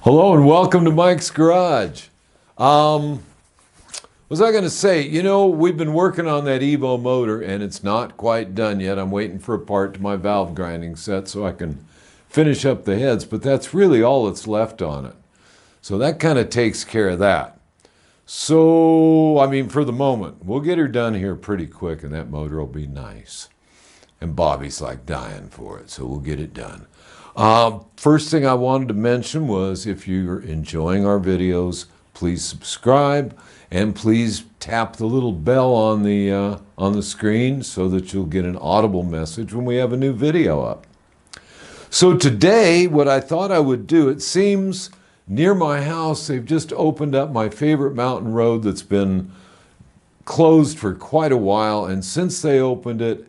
Hello and welcome to Mike's Garage. What was I going to say? You know, we've been working on that Evo motor and it's not quite done yet. I'm waiting for a part to my valve grinding set so I can finish up the heads, but that's really all that's left on it. So that kind of takes care of that. So, I mean, for the moment, we'll get her done here pretty quick and that motor will be nice. And Bobby's like dying for it, so we'll get it done. First thing I wanted to mention was if you're enjoying our videos, please subscribe and please tap the little bell on the screen so that you'll get an audible message when we have a new video up. So today, what I thought I would do, it seems near my house, they've just opened up my favorite mountain road that's been closed for quite a while, and since they opened it,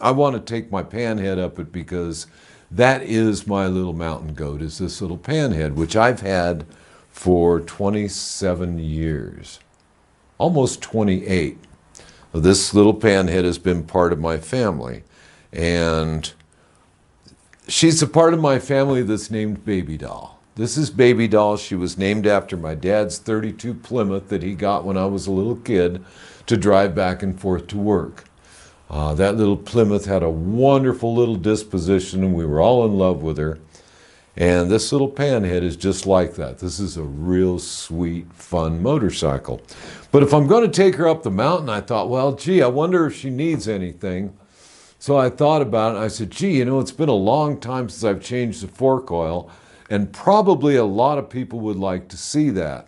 I want to take my Panhead up it because that is my little mountain goat, is this little Panhead, which I've had for 27 years, almost 28. This little Panhead has been part of my family, and she's a part of my family that's named Baby Doll. This is Baby Doll. She was named after my dad's 32 Plymouth that he got when I was a little kid to drive back and forth to work. That little Plymouth had a wonderful little disposition and we were all in love with her. And this little Panhead is just like that. This is a real sweet, fun motorcycle. But if I'm going to take her up the mountain, I thought, well, gee, I wonder if she needs anything. So I thought about it and I said, gee, you know, it's been a long time since I've changed the fork oil and probably a lot of people would like to see that.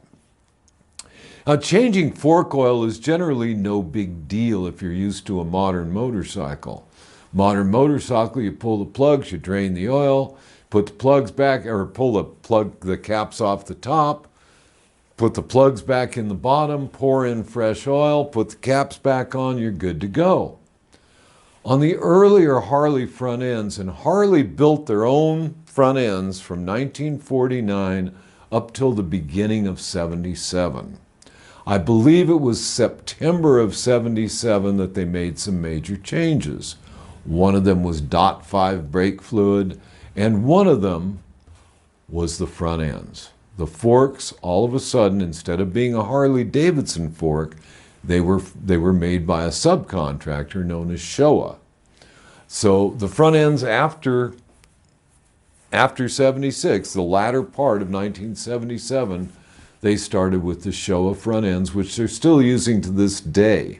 Now, changing fork oil is generally no big deal if you're used to a modern motorcycle. Modern motorcycle, you pull the plugs, you drain the oil, put the plugs back, or pull the caps off the top, put the plugs back in the bottom, pour in fresh oil, put the caps back on, you're good to go. On the earlier Harley front ends, and Harley built their own front ends from 1949 up till the beginning of '77. I believe it was September of '77 that they made some major changes. One of them was .5 brake fluid, and one of them was the front ends. The forks, all of a sudden, instead of being a Harley Davidson fork, they were made by a subcontractor known as Showa. So the front ends after '76, the latter part of 1977, they started with the Showa front ends, which they're still using to this day.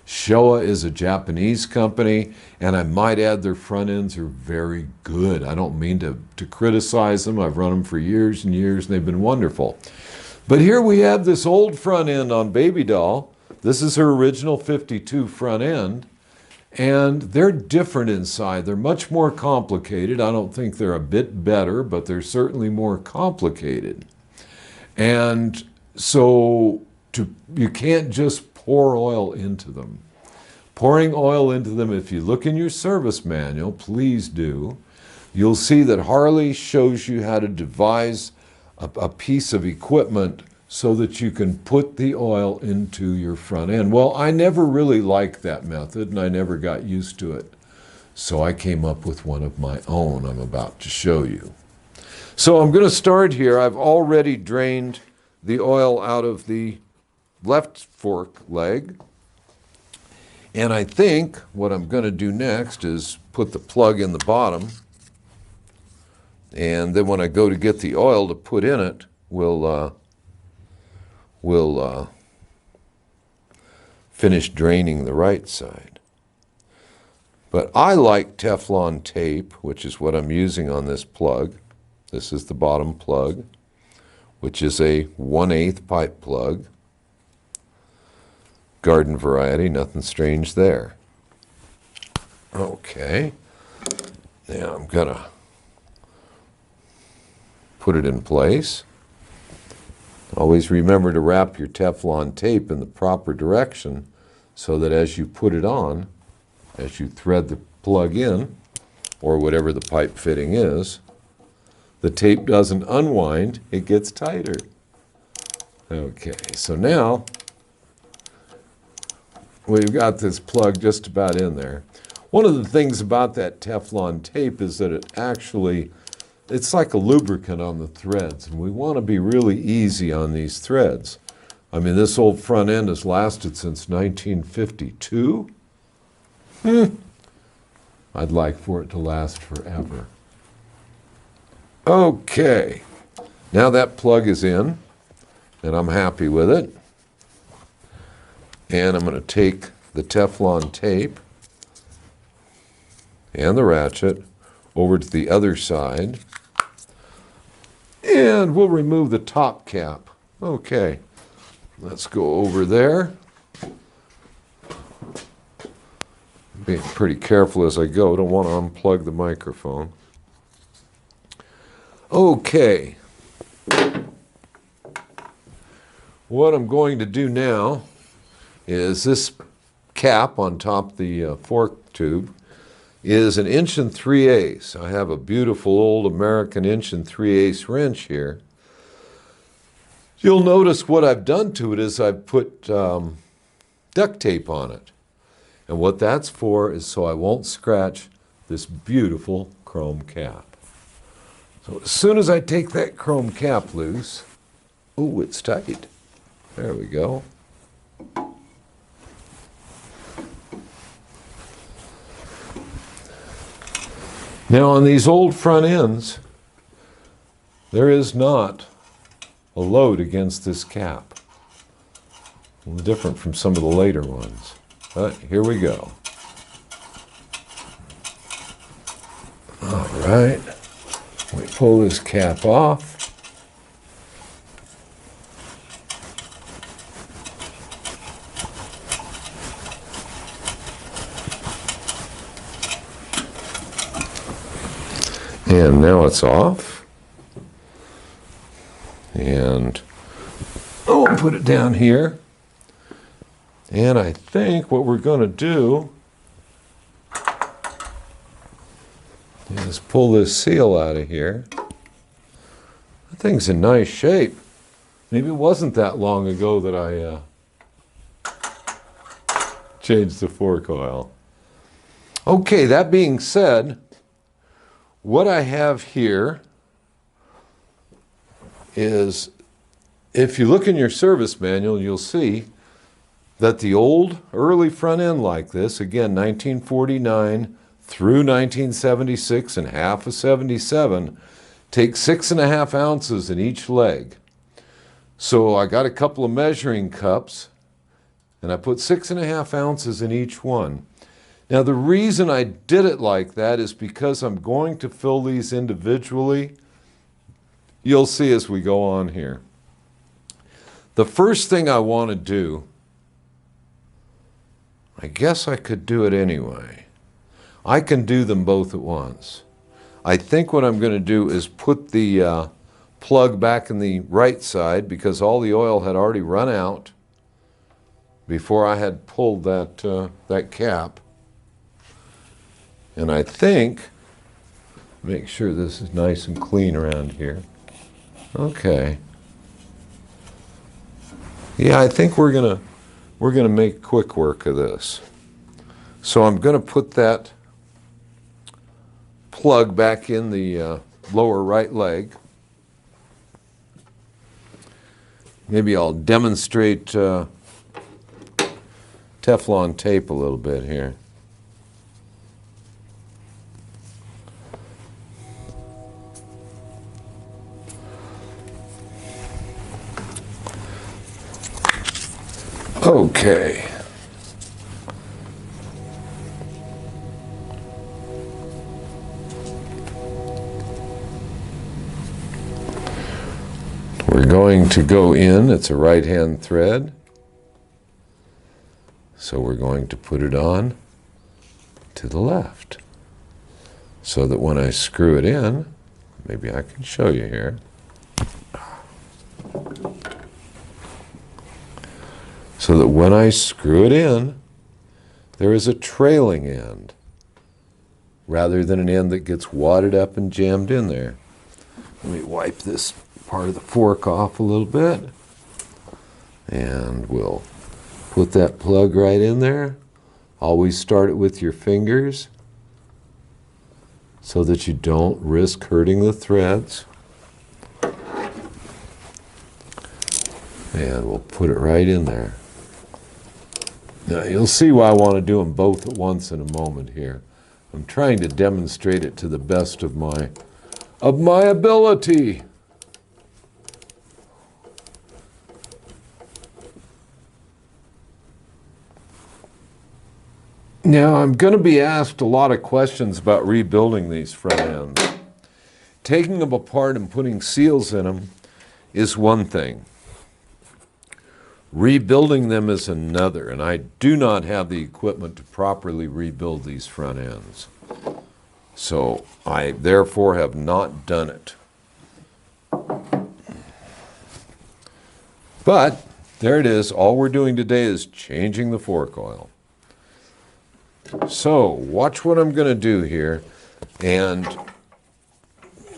Showa is a Japanese company, and I might add their front ends are very good. I don't mean to criticize them. I've run them for years and years, and they've been wonderful. But here we have this old front end on Baby Doll. This is her original 52 front end, and they're different inside. They're much more complicated. I don't think they're a bit better, but they're certainly more complicated. And so you can't just pour oil into them. Pouring oil into them, if you look in your service manual, please do, you'll see that Harley shows you how to devise a piece of equipment so that you can put the oil into your front end. Well, I never really liked that method and I never got used to it. So I came up with one of my own I'm about to show you. So I'm going to start here. I've already drained the oil out of the left fork leg. And I think what I'm going to do next is put the plug in the bottom. And then when I go to get the oil to put in it, we'll finish draining the right side. But I like Teflon tape, which is what I'm using on this plug. This is the bottom plug, which is a 1/8 pipe plug. Garden variety, nothing strange there. Okay, now I'm gonna put it in place. Always remember to wrap your Teflon tape in the proper direction so that as you put it on, as you thread the plug in, or whatever the pipe fitting is, the tape doesn't unwind, it gets tighter. Okay, so now we've got this plug just about in there. One of the things about that Teflon tape is that it actually it's like a lubricant on the threads, and we want to be really easy on these threads. I mean, this old front end has lasted since 1952. I'd like for it to last forever. Okay, now that plug is in, and I'm happy with it. And I'm going to take the Teflon tape and the ratchet over to the other side, and we'll remove the top cap. Okay, let's go over there. Being pretty careful as I go, don't want to unplug the microphone. Okay, what I'm going to do now is this cap on top of the fork tube is 1 3/8". I have a beautiful old American 1 3/8 wrench here. You'll notice what I've done to it is I've put duct tape on it. And what that's for is so I won't scratch this beautiful chrome cap. So as soon as I take that chrome cap loose, oh, it's tight. There we go. Now on these old front ends, there is not a load against this cap. A little different from some of the later ones. But here we go. All right, we pull this cap off. And now it's off. And I'll put it down here. And I think what we're going to do is pull this seal out of here. That thing's in nice shape. Maybe it wasn't that long ago that I changed the fork oil. Okay, that being said, what I have here is, if you look in your service manual, you'll see that the old early front end like this, again 1949 through 1976 and half of 77, takes 6.5 ounces in each leg. So I got a couple of measuring cups and I put 6.5 ounces in each one. Now the reason I did it like that is because I'm going to fill these individually. You'll see as we go on here. The first thing I want to do, I guess I could do it anyway. I can do them both at once. I think what I'm going to do is put the plug back in the right side because all the oil had already run out before I had pulled that cap. And I think, make sure this is nice and clean around here. Okay. Yeah, I think we're gonna make quick work of this. So I'm gonna put that plug back in the lower right leg. Maybe I'll demonstrate Teflon tape a little bit here. Okay. We're going to go in, it's a right-hand thread, so we're going to put it on to the left, so that when I screw it in, maybe I can show you here. So that when I screw it in, there is a trailing end, rather than an end that gets wadded up and jammed in there. Let me wipe this part of the fork off a little bit, and we'll put that plug right in there. Always start it with your fingers. so that you don't risk hurting the threads. And we'll put it right in there. Now you'll see why I want to do them both at once in a moment here. I'm trying to demonstrate it to the best of my ability. Now I'm going to be asked a lot of questions about rebuilding these front ends. Taking them apart and putting seals in them is one thing. Rebuilding them is another, and I do not have the equipment to properly rebuild these front ends. So I therefore have not done it. But there it is. All we're doing today is changing the fork oil. So watch what I'm going to do here. And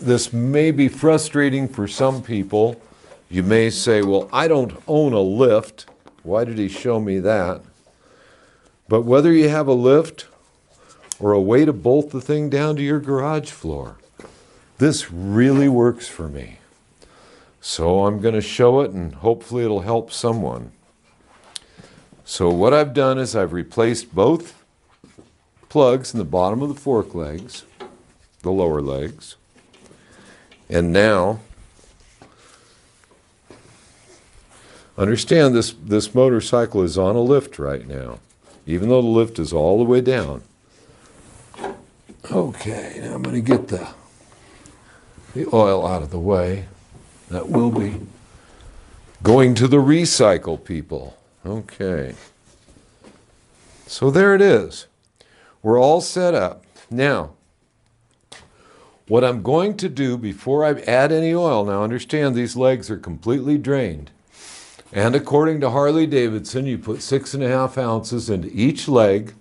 this may be frustrating for some people. You may say, well, I don't own a lift. Why did he show me that? But whether you have a lift or a way to bolt the thing down to your garage floor, this really works for me. So I'm going to show it, and hopefully it'll help someone. So what I've done is I've replaced both plugs in the bottom of the fork legs, the lower legs. And now, understand this motorcycle is on a lift right now, even though the lift is all the way down. Okay, now I'm going to get the oil out of the way. That will be going to the recycle people. Okay. So there it is. We're all set up. Now, what I'm going to do before I add any oil, now understand these legs are completely drained. And according to Harley Davidson, you put 6.5 ounces into each leg,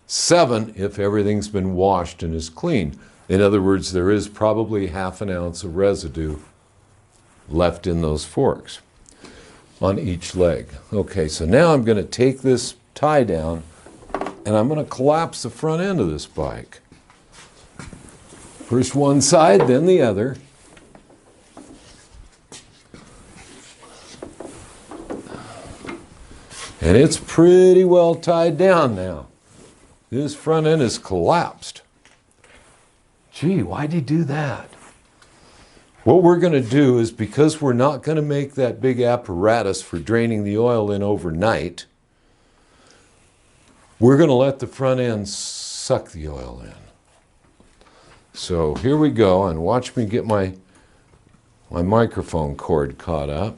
7 if everything's been washed and is clean. In other words, there is probably 1/2 ounce of residue left in those forks on each leg. Okay, so now I'm going to take this tie down and I'm going to collapse the front end of this bike. First one side, then the other. And it's pretty well tied down now. This front end is collapsed. Gee, why'd he do that? What we're going to do is, because we're not going to make that big apparatus for draining the oil in overnight, we're going to let the front end suck the oil in. So here we go, and watch me get my microphone cord caught up.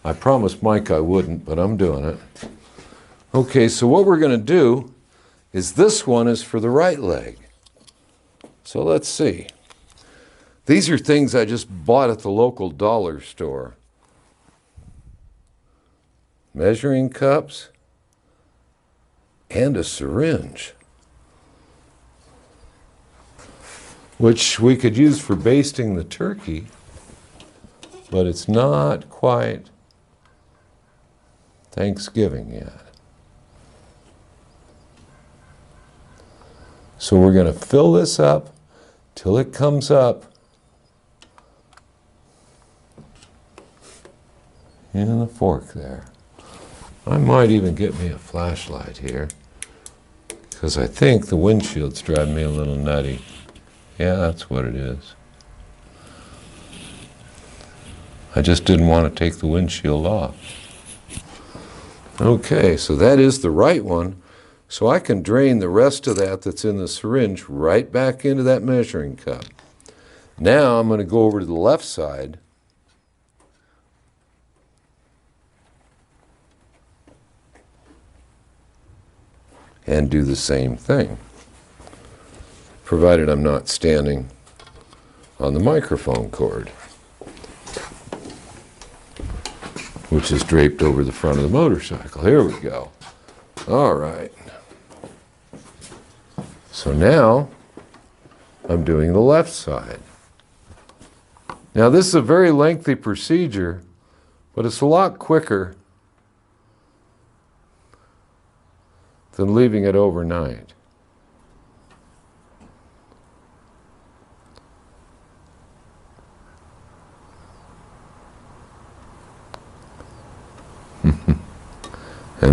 I promised Mike I wouldn't, but I'm doing it. Okay, so what we're going to do is, this one is for the right leg. So let's see. These are things I just bought at the local dollar store. Measuring cups and a syringe, which we could use for basting the turkey, but it's not quite Thanksgiving yet. So we're going to fill this up till it comes up in the fork there. I might even get me a flashlight here, because I think the windshield's driving me a little nutty. Yeah, that's what it is. I just didn't want to take the windshield off. Okay, so that is the right one. So I can drain the rest of that that's in the syringe right back into that measuring cup. Now I'm going to go over to the left side and do the same thing, provided I'm not standing on the microphone cord, which is draped over the front of the motorcycle. Here we go. All right. So now I'm doing the left side. Now this is a very lengthy procedure, but it's a lot quicker than leaving it overnight.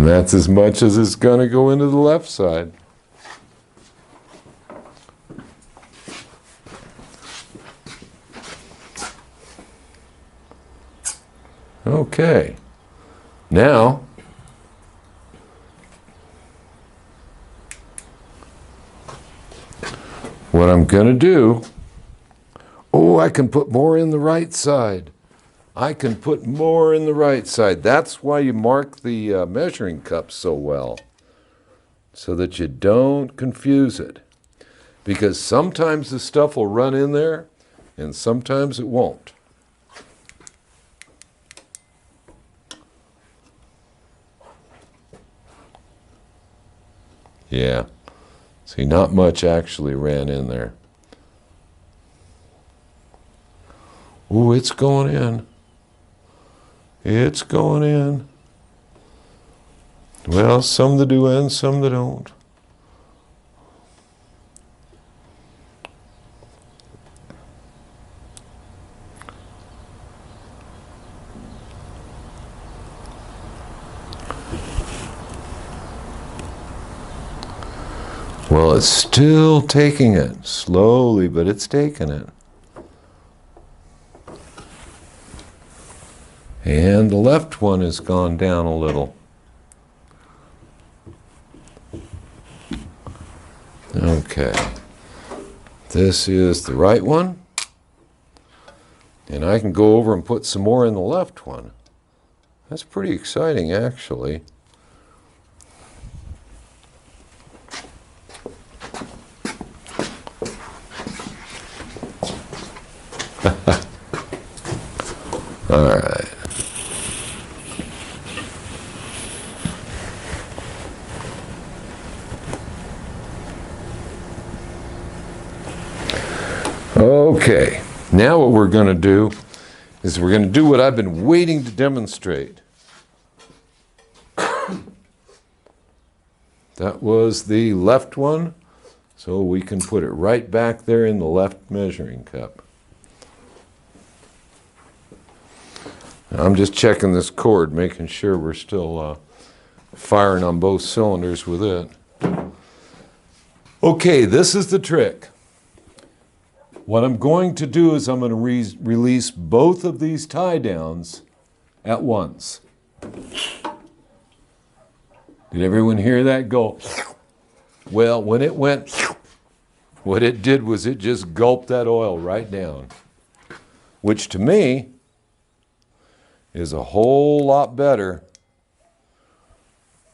And that's as much as it's going to go into the left side. Okay. Now, what I'm going to do, oh, I can put more in the right side. I can put more in the right side. That's why you mark the measuring cup so well, so that you don't confuse it. Because sometimes the stuff will run in there, and sometimes it won't. Yeah. See, not much actually ran in there. Ooh, it's going in. It's going in. Well, some that do in, some that don't. Well, it's still taking it, slowly, but it's taking it. And the left one has gone down a little. Okay. This is the right one. And I can go over and put some more in the left one. That's pretty exciting, actually. All right. Okay, now what we're going to do is we're going to do what I've been waiting to demonstrate. That was the left one, so we can put it right back there in the left measuring cup. I'm just checking this cord, making sure we're still firing on both cylinders with it. Okay, this is the trick. What I'm going to do is I'm going to release both of these tie downs at once. Did everyone hear that go? Well, when it went, what it did was it just gulped that oil right down, which to me is a whole lot better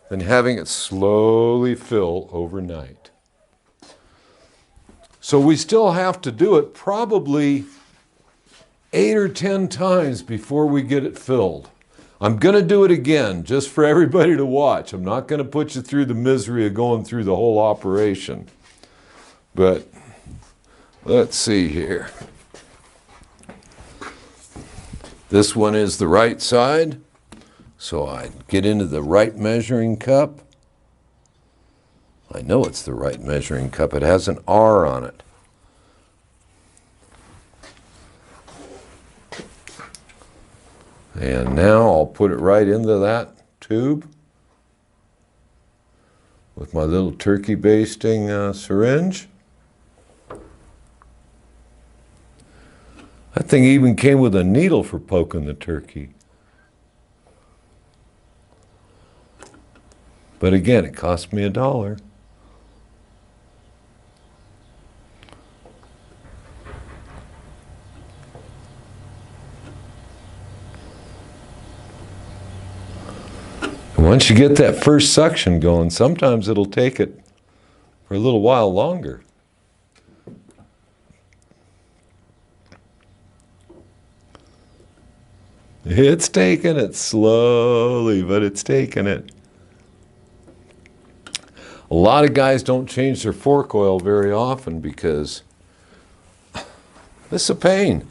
than having it slowly fill overnight. So we still have to do it probably 8 or 10 times before we get it filled. I'm going to do it again just for everybody to watch. I'm not going to put you through the misery of going through the whole operation. But let's see here. This one is the right side, so I get into the right measuring cup. I know it's the right measuring cup. It has an R on it. And now I'll put it right into that tube with my little turkey basting syringe. That thing even came with a needle for poking the turkey. But again, it cost me $1. Once you get that first suction going, sometimes it'll take it for a little while longer. It's taking it slowly, but it's taking it. A lot of guys don't change their fork oil very often because it's a pain.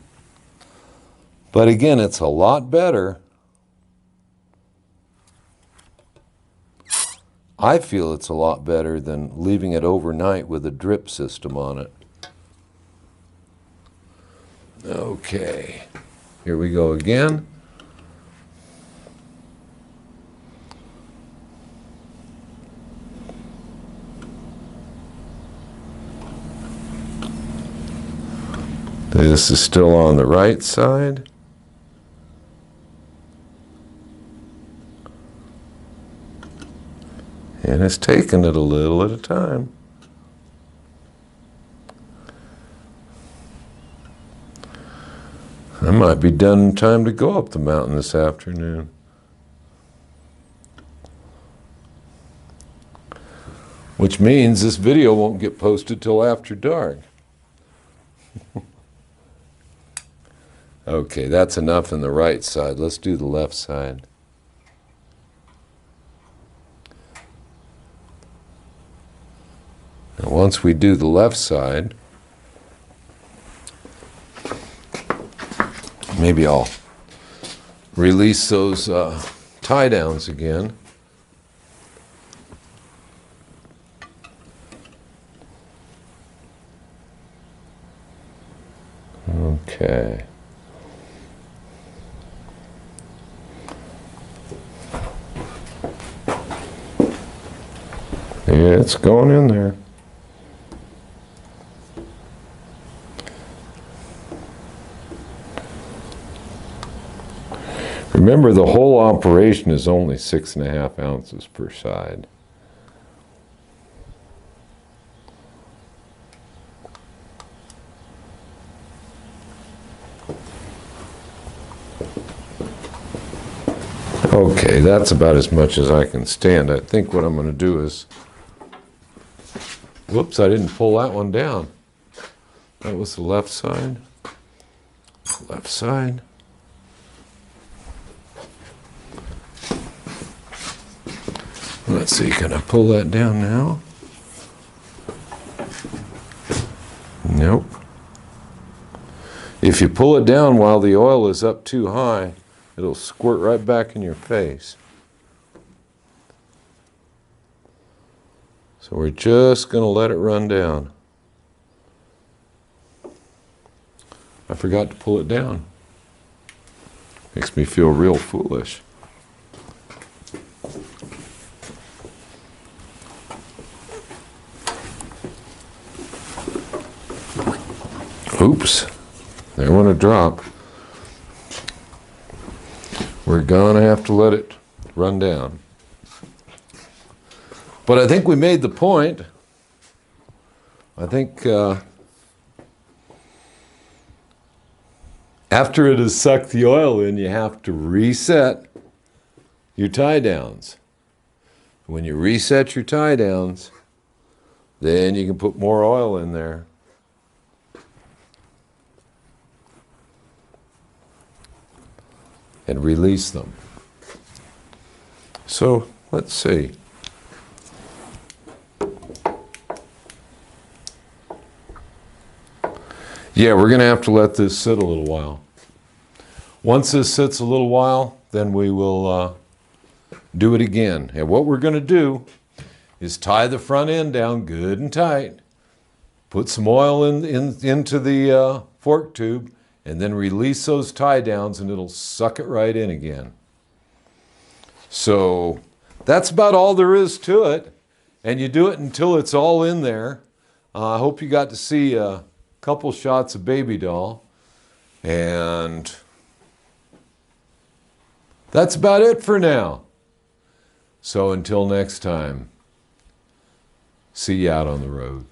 But again, it's a lot better. I feel it's a lot better than leaving it overnight with a drip system on it. Okay, here we go again. This is still on the right side. And it's taking it a little at a time. I might be done in time to go up the mountain this afternoon. Which means this video won't get posted till after dark. Okay, that's enough on the right side. Let's do the left side. Now, once we do the left side, maybe I'll release those tie downs again. Okay. Yeah, it's going in there. Remember, the whole operation is only 6.5 ounces per side. Okay, that's about as much as I can stand. I think what I'm going to do is, whoops, I didn't pull that one down. That was the left side. Left side. Let's see, can I pull that down now? Nope. If you pull it down while the oil is up too high, it'll squirt right back in your face. So we're just going to let it run down. I forgot to pull it down. Makes me feel real foolish. Oops, there went a drop. We're gonna have to let it run down. But I think we made the point. I think after it has sucked the oil in, you have to reset your tie downs. When you reset your tie downs, then you can put more oil in there. And release them. So let's see. Yeah, we're going to have to let this sit a little while. Once this sits a little while, then we will do it again. And what we're going to do is tie the front end down good and tight, put some oil into the fork tube, and then release those tie downs and it'll suck it right in again. So that's about all there is to it. And you do it until it's all in there. I hope you got to see a couple shots of Baby Doll. And that's about it for now. So until next time, see you out on the road.